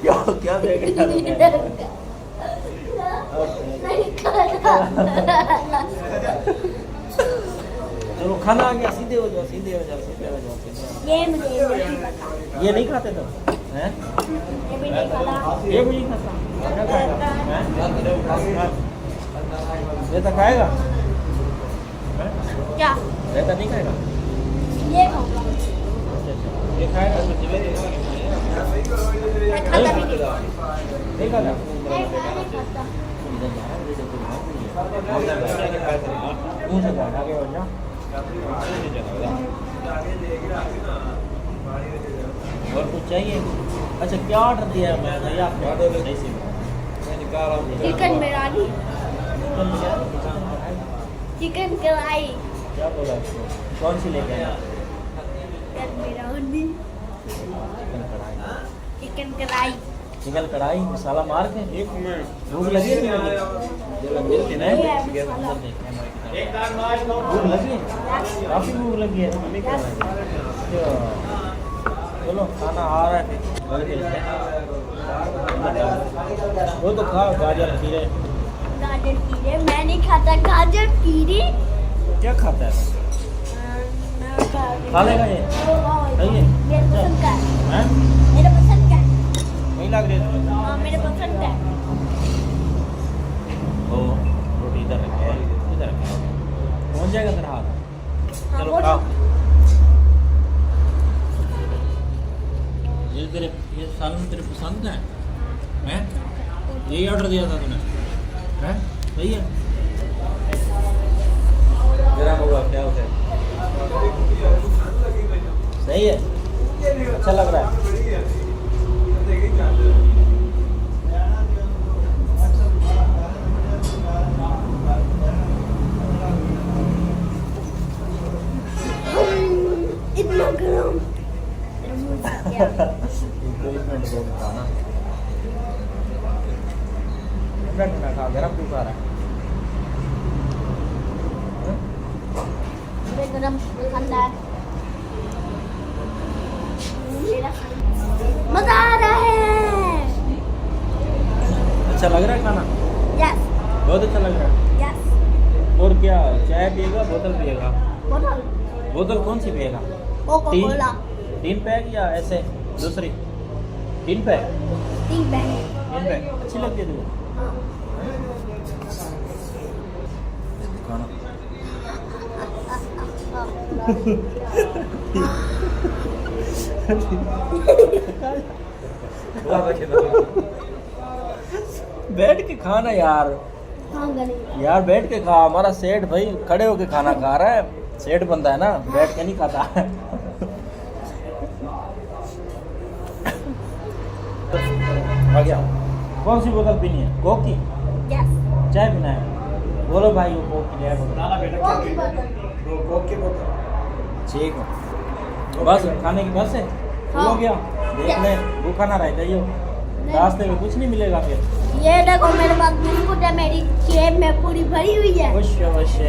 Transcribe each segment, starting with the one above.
क्या क्या देख रहा है? चलो खाना आ गया, सीधे हो जाओ, सीधे हो जाओ, सीधे हो जाओ, सीधे हो जाओ। ये मुझे नहीं पता। ये नहीं खाते तुम? हैं? ये भी नहीं खाता। ये भी नहीं खाता? क्या खाएगा? हैं? ये तो खाएगा? हैं? क्या? ये तो नहीं खाएगा? ये खाऊंगा। ये खाएगा? मैं खाता भी नहीं। नहीं खाता? नहीं खाता। मुंह से खाना आगे हो जाओ। और कुछ चाहिए? अच्छा क्या ऑर्डर दिया है मैं भैया आपने? सही से चिकन बिरयानी। चिकन कढ़ाई। क्या बोला इसको? कौन सी लेके आया? चिकन बिरयानी। चिकन कढ़ाई। चिकन कढ़ाई। चिकन कढ़ाई मसाला मार के भूख लगी है? भूख लगी? काफी भूख लगी है। चलो खाना आ रहा है फिर। वो तो खा गाजर खीरे। गाजर कीड़े मैं नहीं खाता। गाजर कीड़े क्या खाता है? खा लेगा ये? सही है? मेरे पसंद का है। हैं? मेरे पसंद का है। नहीं लग रही है? हाँ मेरे पसंद का है। ओ रोटी इधर रखे, इधर रखे। पहुंच जाएगा तेरा हाथ। चलो हाँ, खाओ। ये सालन तेरे पसंद है? हैं? यही ऑर्डर दिया था तूने? हैं? सही है? गरम होगा क्या होता है? सही है? अच्छा लग रहा है? इतना गरम। ठंडा खा, गरम क्यों खा रहा है? मुझे गरम ठंडा है। मजा आ रहा है। अच्छा लग रहा है खाना? यस बहुत अच्छा लग रहा है। यस। और क्या चाय पिएगा, बोतल पिएगा? बोतल बोतल कौन सी पिएगा? Coca Cola. 3 पैक या ऐसे दूसरी? 3 पैक? 3 पैक। 3 पैक अच्छी लगती है तुझे? खाना बैठ के खाना यार। यार बैठ के खा। हमारा सेठ भाई खड़े होके खाना खा रहा है। सेठ बनता है ना, बैठ के नहीं खाता है। आ गया। कौन सी बोतल पीनी है? कोक की? यस। चाय पीना है? बोलो भाई वो कोक की ले आओ। कोक की बोतल। ठीक है बस खाने की बस है? हाँ। हो गया? देख ले भूखा ना रह जाइयो, रास्ते में कुछ नहीं मिलेगा फिर। ये देखो मेरे पास बिस्कुट है। मेरी जेब में पूरी भरी हुई है। अवश्य अवश्य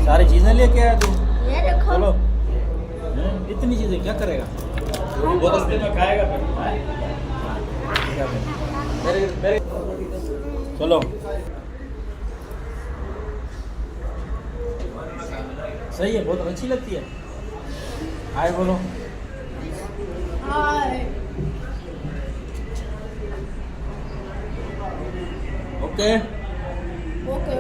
सारी चीजें लेके आया तू। ये देखो। चलो इतनी चीजें क्या करेगा? बोतल में खाएगा फिर। चलो सही है, बहुत अच्छी लगती है। हाय बोलो। हाय। Okay okay.